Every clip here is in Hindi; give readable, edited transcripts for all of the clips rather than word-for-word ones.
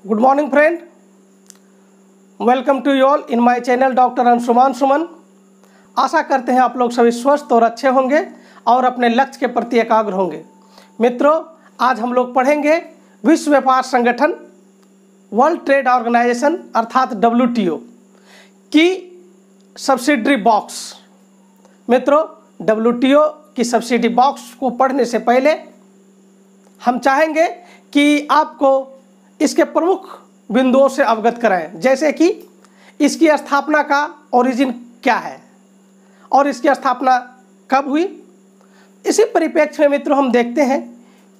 Good morning friend, welcome to you all in my channel doctor Anshuman Suman. आशा करते हैं आप लोग सभी स्वस्थ और अच्छे होंगे और अपने लक्ष्य के प्रति एकाग्र होंगे। मित्रों, आज हम लोग पढ़ेंगे विश्व व्यापार संगठन वर्ल्ड ट्रेड ऑर्गेनाइजेशन अर्थात WTO की सब्सिडरी बॉक्स। मित्रों, WTO की सब्सिडी बॉक्स को पढ़ने से पहले हम चाहेंगे कि आपको इसके प्रमुख बिंदुओं से अवगत कराएं, जैसे कि इसकी स्थापना का ओरिजिन क्या है और इसकी स्थापना कब हुई। इसी परिप्रेक्ष्य में मित्रों हम देखते हैं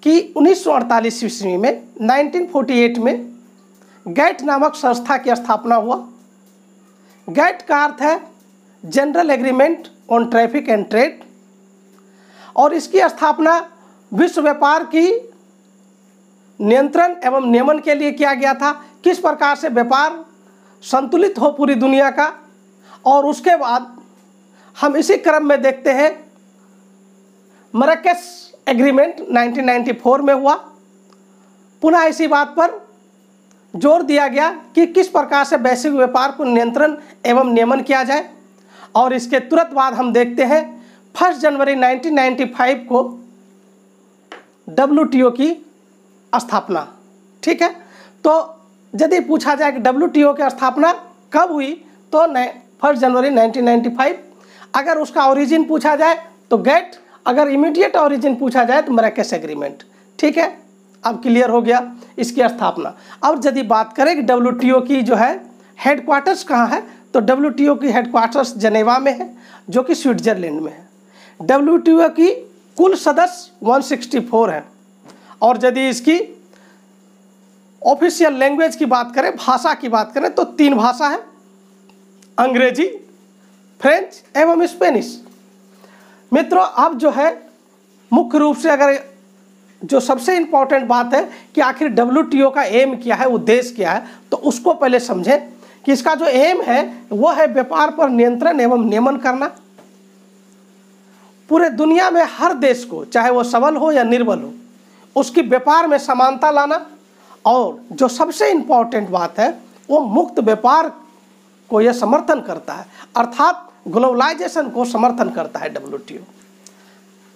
कि 1948 ईस्वी में 1948 में गैट नामक संस्था की स्थापना हुआ। गैट का अर्थ है general agreement on traffic and trade, और इसकी स्थापना विश्व व्यापार की नियंत्रण एवं नियमन के लिए किया गया था। किस प्रकार से व्यापार संतुलित हो पूरी दुनिया का। और उसके बाद हम इसी क्रम में देखते हैं मराकेश एग्रीमेंट 1994 में हुआ। पुनः इसी बात पर जोर दिया गया कि किस प्रकार से वैश्विक व्यापार को नियंत्रण एवं नियमन किया जाए। और इसके तुरंत बाद हम देखते हैं 1 जनवरी 1995 को WTO की स्थापना। ठीक है, तो यदि पूछा जाए कि WTO की स्थापना कब हुई तो 1 जनवरी 1995। अगर उसका ओरिजिन पूछा जाए तो गैट, अगर इमीडिएट ओरिजिन पूछा जाए तो मराकेश एग्रीमेंट। ठीक है, अब क्लियर हो गया इसकी स्थापना। अब यदि बात करें कि WTO की जो है हेडक्वार्टर्स कहाँ है, तो WTO की हेडक्वार्टर्स जनेवा में है, जो कि स्विट्जरलैंड में है। WTO की कुल सदस्य 164 हैं। और यदि इसकी ऑफिशियल लैंग्वेज की बात करें, भाषा की बात करें, तो 3 भाषा है, अंग्रेजी, फ्रेंच एवं स्पेनिश। मित्रों, अब जो है मुख्य रूप से अगर जो सबसे इम्पोर्टेंट बात है कि आखिर WTO का एम क्या है, उद्देश्य क्या है, तो उसको पहले समझें कि इसका जो एम है वो है व्यापार पर नियंत्रण एवं नियमन करना। पूरे दुनिया में हर देश को, चाहे वो सबल हो या निर्बल हो, उसकी व्यापार में समानता लाना। और जो सबसे इम्पोर्टेंट बात है वो मुक्त व्यापार को यह समर्थन करता है, अर्थात ग्लोबलाइजेशन को समर्थन करता है WTO।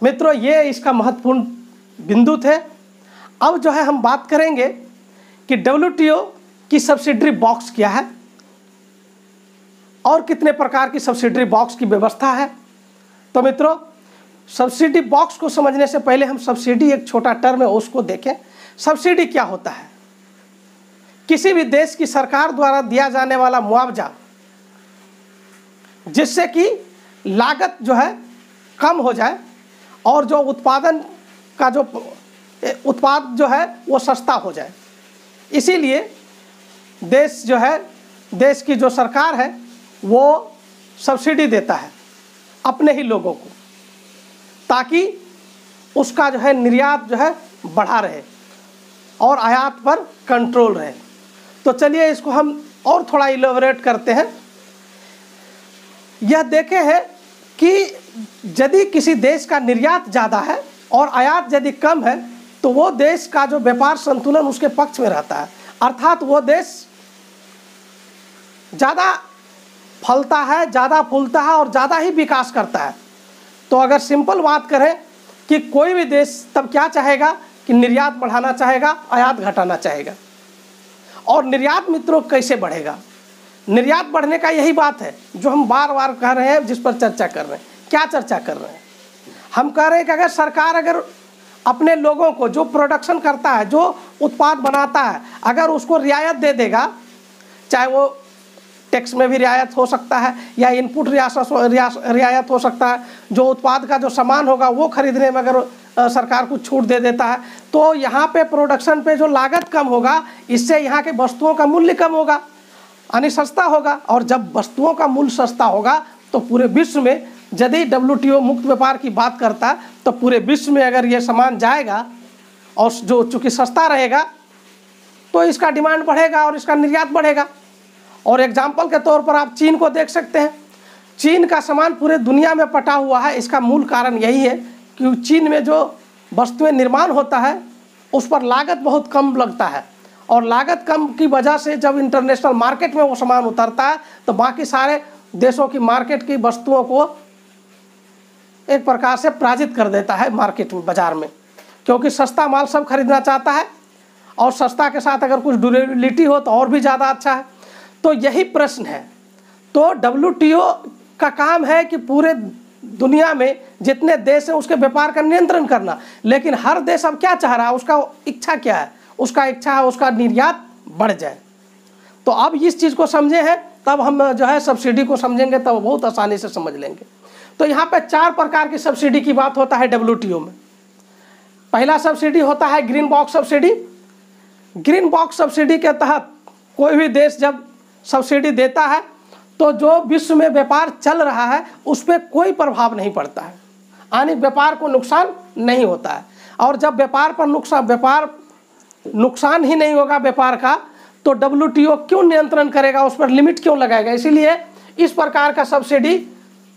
मित्रों, ये इसका महत्वपूर्ण बिंदु थे। अब जो है हम बात करेंगे कि WTO की सब्सिडरी बॉक्स क्या है और कितने प्रकार की सब्सिडरी बॉक्स की व्यवस्था है। तो मित्रों, सब्सिडी बॉक्स को समझने से पहले हम सब्सिडी, एक छोटा टर्म है, उसको देखें। सब्सिडी क्या होता है? किसी भी देश की सरकार द्वारा दिया जाने वाला मुआवजा, जिससे कि लागत जो है कम हो जाए और जो उत्पादन का जो उत्पाद जो है वो सस्ता हो जाए। इसीलिए देश जो है, देश की जो सरकार है वो सब्सिडी देता है अपने ही लोगों को, ताकि उसका जो है निर्यात जो है बढ़ा रहे और आयात पर कंट्रोल रहे। तो चलिए इसको हम और थोड़ा इलेबोरेट करते हैं। यह देखे हैं कि यदि किसी देश का निर्यात ज़्यादा है और आयात यदि कम है तो वो देश का जो व्यापार संतुलन उसके पक्ष में रहता है, अर्थात वो देश ज़्यादा फलता है, ज़्यादा फूलता है और ज़्यादा ही विकास करता है। तो अगर सिंपल बात करें कि कोई भी देश तब क्या चाहेगा कि निर्यात बढ़ाना चाहेगा, आयात घटाना चाहेगा। और निर्यात मित्रों कैसे बढ़ेगा? निर्यात बढ़ने का यही बात है जो हम बार बार कह रहे हैं, जिस पर चर्चा कर रहे हैं। क्या चर्चा कर रहे हैं? हम कह रहे हैं कि अगर सरकार अगर अपने लोगों को, जो प्रोडक्शन करता है, जो उत्पाद बनाता है, अगर उसको रियायत दे देगा, चाहे वो टैक्स में भी रियायत हो सकता है या इनपुट रियायत हो सकता है, जो उत्पाद का जो सामान होगा वो खरीदने में अगर सरकार कुछ छूट दे देता है, तो यहाँ पे प्रोडक्शन पे जो लागत कम होगा, इससे यहाँ के वस्तुओं का मूल्य कम होगा, यानी सस्ता होगा। और जब वस्तुओं का मूल्य सस्ता होगा तो पूरे विश्व में, यदि WTO मुक्त व्यापार की बात करता है तो पूरे विश्व में अगर ये सामान जाएगा और जो चूँकि सस्ता रहेगा तो इसका डिमांड बढ़ेगा और इसका निर्यात बढ़ेगा। और एग्जाम्पल के तौर पर आप चीन को देख सकते हैं। चीन का सामान पूरे दुनिया में पटा हुआ है। इसका मूल कारण यही है कि चीन में जो वस्तुएं निर्माण होता है उस पर लागत बहुत कम लगता है और लागत कम की वजह से जब इंटरनेशनल मार्केट में वो सामान उतरता है तो बाकी सारे देशों की मार्केट की वस्तुओं को एक प्रकार से पराजित कर देता है मार्केट में, बाजार में, क्योंकि सस्ता माल सब खरीदना चाहता है और सस्ता के साथ अगर कुछ ड्यूरेबिलिटी हो तो और भी ज़्यादा अच्छा है। तो यही प्रश्न है। तो WTO का काम है कि पूरे दुनिया में जितने देश हैं उसके व्यापार का नियंत्रण करना, लेकिन हर देश अब क्या चाह रहा है, उसका इच्छा क्या है, उसका इच्छा है उसका निर्यात बढ़ जाए। तो अब इस चीज़ को समझे हैं तब हम जो है सब्सिडी को समझेंगे, तब बहुत आसानी से समझ लेंगे। तो यहाँ पे 4 प्रकार की सब्सिडी की बात होता है WTO में। पहला सब्सिडी होता है green box subsidy. Green box subsidy के तहत कोई भी देश जब सब्सिडी देता है तो जो विश्व में व्यापार चल रहा है उस पर कोई प्रभाव नहीं पड़ता है, यानी व्यापार को नुकसान नहीं होता है। और जब व्यापार नुकसान ही नहीं होगा व्यापार का, तो WTO क्यों नियंत्रण करेगा, उस पर लिमिट क्यों लगाएगा। इसीलिए इस प्रकार का सब्सिडी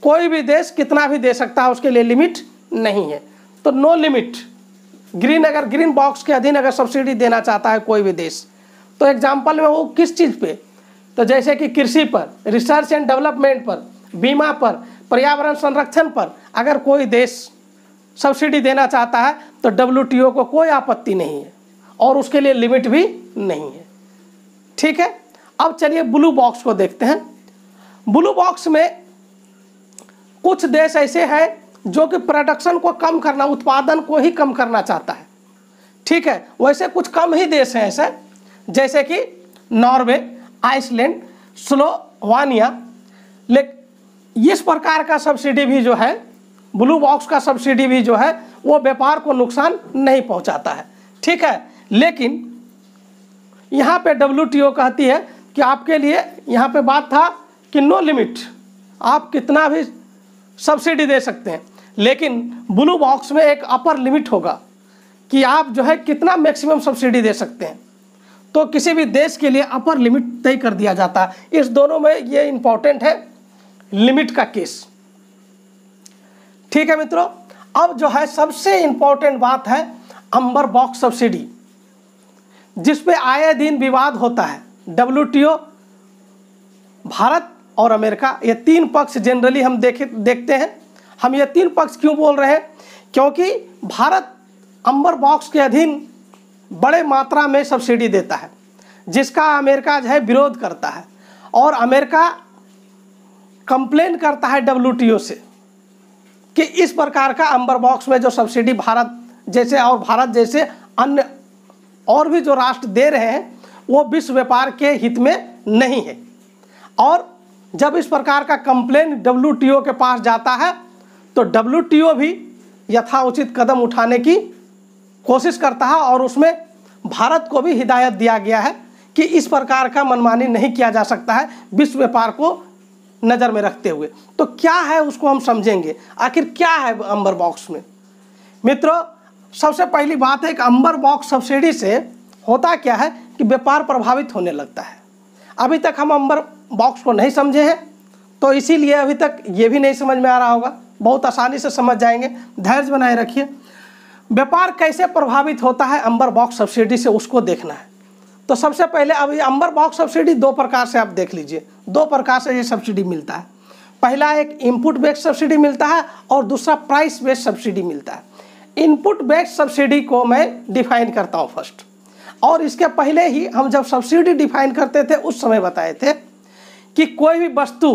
कोई भी देश कितना भी दे सकता है, उसके लिए लिमिट नहीं है। तो नो लिमिट अगर ग्रीन बॉक्स के अधीन अगर सब्सिडी देना चाहता है कोई भी देश, तो एग्जाम्पल में वो किस चीज़ पे, तो जैसे कि कृषि पर, रिसर्च एंड डेवलपमेंट पर, बीमा पर, पर्यावरण संरक्षण पर अगर कोई देश सब्सिडी देना चाहता है तो WTO को कोई आपत्ति नहीं है और उसके लिए लिमिट भी नहीं है। ठीक है, अब चलिए ब्लू बॉक्स को देखते हैं। ब्लू बॉक्स में कुछ देश ऐसे हैं जो कि प्रोडक्शन को कम करना, उत्पादन को ही कम करना चाहता है। ठीक है, वैसे कुछ कम ही देश हैं ऐसे, जैसे कि नॉर्वे, आइसलैंड, स्लोवानिया। लेकिन इस प्रकार का सब्सिडी भी जो है, ब्लू बॉक्स का सब्सिडी भी जो है वो व्यापार को नुकसान नहीं पहुंचाता है। ठीक है, लेकिन यहाँ पे WTO कहती है कि आपके लिए, यहाँ पे बात था कि नो लिमिट, आप कितना भी सब्सिडी दे सकते हैं, लेकिन ब्लू बॉक्स में एक अपर लिमिट होगा कि आप जो है कितना मैक्सिमम सब्सिडी दे सकते हैं। तो किसी भी देश के लिए अपर लिमिट तय कर दिया जाता है। इस दोनों में ये इंपॉर्टेंट है, लिमिट का केस। ठीक है मित्रों, अब जो है सबसे इंपॉर्टेंट बात है अम्बर बॉक्स सब्सिडी, जिस पे आए दिन विवाद होता है। WTO, भारत और अमेरिका, ये 3 पक्ष जनरली हम देखते हैं। हम ये 3 पक्ष क्यों बोल रहे हैं, क्योंकि भारत अम्बर बॉक्स के अधीन बड़े मात्रा में सब्सिडी देता है, जिसका अमेरिका जो है विरोध करता है, और अमेरिका कंप्लेन करता है WTO से कि इस प्रकार का अम्बर बॉक्स में जो सब्सिडी भारत जैसे अन्य और भी जो राष्ट्र दे रहे हैं वो विश्व व्यापार के हित में नहीं है। और जब इस प्रकार का कंप्लेन WTO के पास जाता है तो WTO भी यथाउचित कदम उठाने की कोशिश करता है, और उसमें भारत को भी हिदायत दिया गया है कि इस प्रकार का मनमानी नहीं किया जा सकता है विश्व व्यापार को नज़र में रखते हुए। तो क्या है उसको हम समझेंगे, आखिर क्या है अम्बर बॉक्स में। मित्रों, सबसे पहली बात है कि अम्बर बॉक्स सब्सिडी से होता क्या है कि व्यापार प्रभावित होने लगता है। अभी तक हम अम्बर बॉक्स को नहीं समझे हैं, तो इसीलिए अभी तक ये भी नहीं समझ में आ रहा होगा, बहुत आसानी से समझ जाएंगे, धैर्य बनाए रखिए। व्यापार कैसे प्रभावित होता है अम्बर बॉक्स सब्सिडी से, उसको देखना है। तो सबसे पहले अब ये अम्बर बॉक्स सब्सिडी 2 प्रकार से आप देख लीजिए, 2 प्रकार से ये सब्सिडी मिलता है। पहला एक इनपुट बेस्ड सब्सिडी मिलता है और दूसरा प्राइस बेस्ड सब्सिडी मिलता है। इनपुट बेस्ड सब्सिडी को मैं डिफाइन करता हूँ फर्स्ट, और इसके पहले ही हम जब सब्सिडी डिफाइन करते थे उस समय बताए थे कि कोई भी वस्तु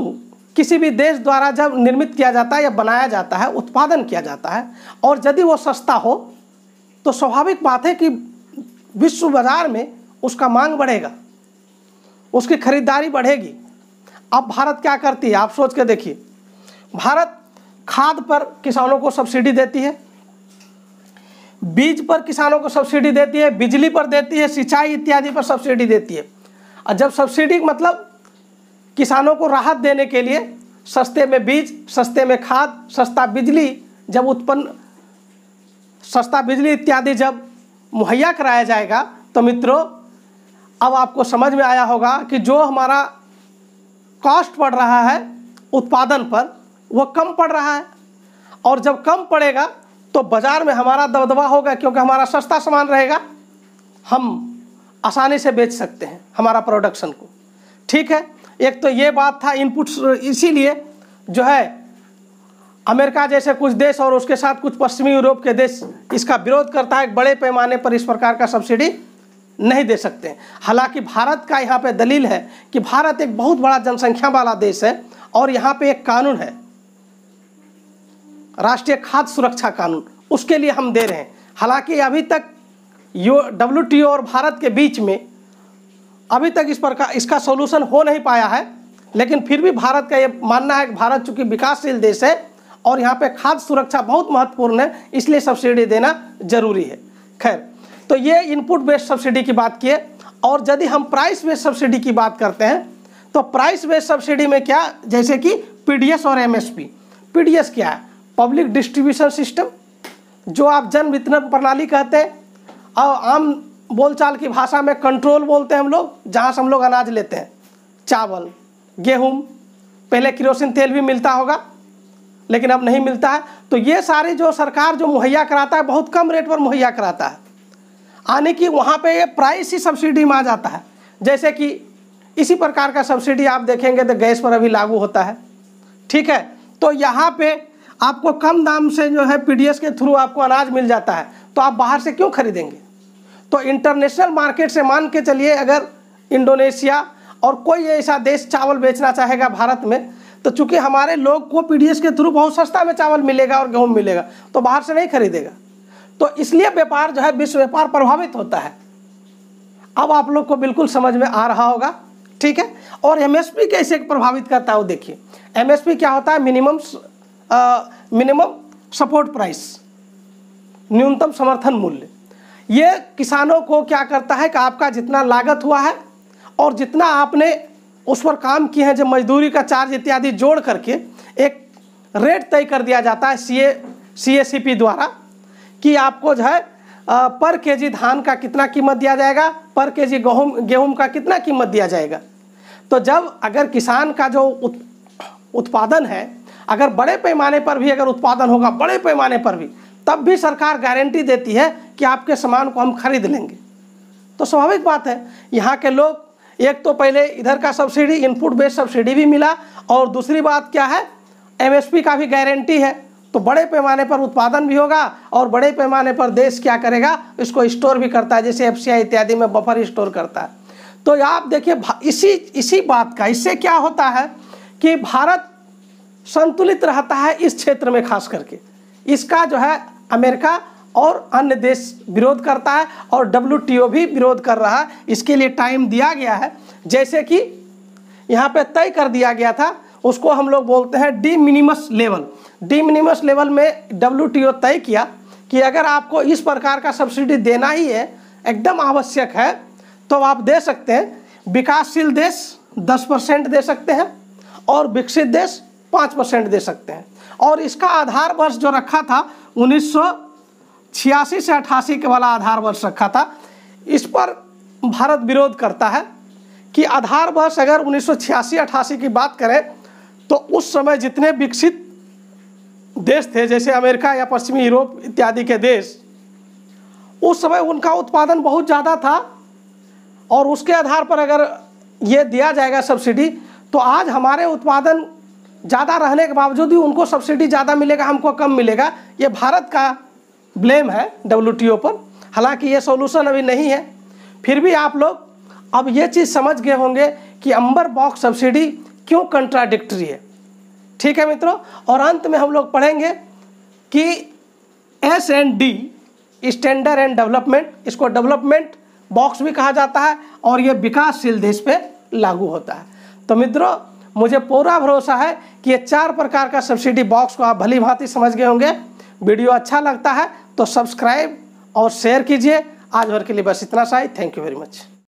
किसी भी देश द्वारा जब निर्मित किया जाता है या बनाया जाता है, उत्पादन किया जाता है, और यदि वो सस्ता हो तो स्वाभाविक बात है कि विश्व बाजार में उसका मांग बढ़ेगा, उसकी खरीदारी बढ़ेगी। अब भारत क्या करती है, आप सोच के देखिए। भारत खाद पर किसानों को सब्सिडी देती है, बीज पर किसानों को सब्सिडी देती है, बिजली पर देती है, सिंचाई इत्यादि पर सब्सिडी देती है। और जब सब्सिडी मतलब किसानों को राहत देने के लिए सस्ते में बीज, सस्ते में खाद, सस्ता बिजली इत्यादि जब मुहैया कराया जाएगा, तो मित्रों अब आपको समझ में आया होगा कि जो हमारा कॉस्ट पड़ रहा है उत्पादन पर वो कम पड़ रहा है, और जब कम पड़ेगा तो बाज़ार में हमारा दबदबा होगा, क्योंकि हमारा सस्ता सामान रहेगा। हम आसानी से बेच सकते हैं हमारा प्रोडक्शन को। ठीक है, एक तो ये बात था इनपुट्स, इसीलिए जो है अमेरिका जैसे कुछ देश और उसके साथ कुछ पश्चिमी यूरोप के देश इसका विरोध करता है। बड़े पैमाने पर इस प्रकार का सब्सिडी नहीं दे सकते। हालांकि भारत का यहाँ पे दलील है कि भारत एक बहुत बड़ा जनसंख्या वाला देश है और यहाँ पे एक कानून है, राष्ट्रीय खाद्य सुरक्षा कानून, उसके लिए हम दे रहे हैं। हालांकि अभी तक WTO और भारत के बीच में अभी तक इस प्रकार इसका सोल्यूशन हो नहीं पाया है, लेकिन फिर भी भारत का ये मानना है कि भारत चूँकि विकासशील देश है और यहाँ पे खाद्य सुरक्षा बहुत महत्वपूर्ण है, इसलिए सब्सिडी देना जरूरी है। खैर, तो ये इनपुट बेस्ड सब्सिडी की बात किए। और यदि हम प्राइस बेस्ड सब्सिडी की बात करते हैं तो प्राइस बेस्ड सब्सिडी में क्या, जैसे कि PDS और MSP। PDS क्या है? पब्लिक डिस्ट्रीब्यूशन सिस्टम, जो आप जन वितरण प्रणाली कहते हैं, और आम बोलचाल की भाषा में कंट्रोल बोलते हैं हम लोग, जहाँ से हम लोग अनाज लेते हैं, चावल, गेहूँ, पहले केरोसिन तेल भी मिलता होगा लेकिन अब नहीं मिलता है। तो ये सारी जो सरकार जो मुहैया कराता है, बहुत कम रेट पर मुहैया कराता है, आने की वहाँ पे ये प्राइस ही सब्सिडी में आ जाता है। जैसे कि इसी प्रकार का सब्सिडी आप देखेंगे तो गैस पर अभी लागू होता है। ठीक है, तो यहाँ पे आपको कम दाम से जो है PDS के थ्रू आपको अनाज मिल जाता है, तो आप बाहर से क्यों खरीदेंगे? तो इंटरनेशनल मार्केट से मान के चलिए, अगर इंडोनेशिया और कोई ऐसा देश चावल बेचना चाहेगा भारत में, तो चूंकि हमारे लोग को PDS के थ्रू बहुत सस्ता में चावल मिलेगा और गेहूँ मिलेगा, तो बाहर से नहीं खरीदेगा। तो इसलिए व्यापार जो है, विश्व व्यापार प्रभावित होता है। अब आप लोग को बिल्कुल समझ में आ रहा होगा। ठीक है, और MSP कैसे प्रभावित करता है वो देखिए। MSP क्या होता है? मिनिमम सपोर्ट प्राइस, न्यूनतम समर्थन मूल्य। ये किसानों को क्या करता है कि आपका जितना लागत हुआ है और जितना आपने उस पर काम किए हैं, जब मजदूरी का चार्ज इत्यादि जोड़ करके एक रेट तय कर दिया जाता है CACP द्वारा, कि आपको जो है पर केजी धान का कितना कीमत दिया जाएगा, पर केजी गेहूं का कितना कीमत दिया जाएगा। तो जब अगर किसान का जो उत्पादन है, अगर बड़े पैमाने पर भी अगर उत्पादन होगा, बड़े पैमाने पर भी, तब भी सरकार गारंटी देती है कि आपके सामान को हम खरीद लेंगे। तो स्वाभाविक बात है, यहाँ के लोग, एक तो पहले इधर का सब्सिडी, इनपुट बेस्ड सब्सिडी भी मिला, और दूसरी बात क्या है, MSP का भी गारंटी है। तो बड़े पैमाने पर उत्पादन भी होगा और बड़े पैमाने पर देश क्या करेगा, इसको स्टोर भी करता है, जैसे FCI इत्यादि में बफर स्टोर करता है। तो आप देखिए इसी बात का, इससे क्या होता है कि भारत संतुलित रहता है इस क्षेत्र में। खास करके इसका जो है अमेरिका और अन्य देश विरोध करता है और WTO भी विरोध कर रहा है। इसके लिए टाइम दिया गया है, जैसे कि यहाँ पे तय कर दिया गया था, उसको हम लोग बोलते हैं D minimus level. D minimus level में WTO तय किया कि अगर आपको इस प्रकार का सब्सिडी देना ही है, एकदम आवश्यक है, तो आप दे सकते हैं। विकासशील देश 10% दे सकते हैं और विकसित देश 5% दे सकते हैं। और इसका आधार वर्ष जो रखा था 1986 से 88 के वाला आधार वर्ष रखा था। इस पर भारत विरोध करता है कि आधार वर्ष अगर 1986-88 की बात करें तो उस समय जितने विकसित देश थे, जैसे अमेरिका या पश्चिमी यूरोप इत्यादि के देश, उस समय उनका उत्पादन बहुत ज़्यादा था और उसके आधार पर अगर ये दिया जाएगा सब्सिडी, तो आज हमारे उत्पादन ज़्यादा रहने के बावजूद भी उनको सब्सिडी ज़्यादा मिलेगा, हमको कम मिलेगा। ये भारत का ब्लेम है WTO पर। हालांकि ये सॉल्यूशन अभी नहीं है, फिर भी आप लोग अब ये चीज़ समझ गए होंगे कि अंबर बॉक्स सब्सिडी क्यों कंट्राडिक्टरी है। ठीक है मित्रों, और अंत में हम लोग पढ़ेंगे कि S&D, स्टैंडर्ड एंड डेवलपमेंट, इसको डेवलपमेंट बॉक्स भी कहा जाता है और ये विकासशील देश पे लागू होता है। तो मित्रों, मुझे पूरा भरोसा है कि ये 4 प्रकार का सब्सिडी बॉक्स को आप भली भांति समझ गए होंगे। वीडियो अच्छा लगता है तो सब्सक्राइब और शेयर कीजिए। आज भर के लिए बस इतना सा ही। Thank you very much.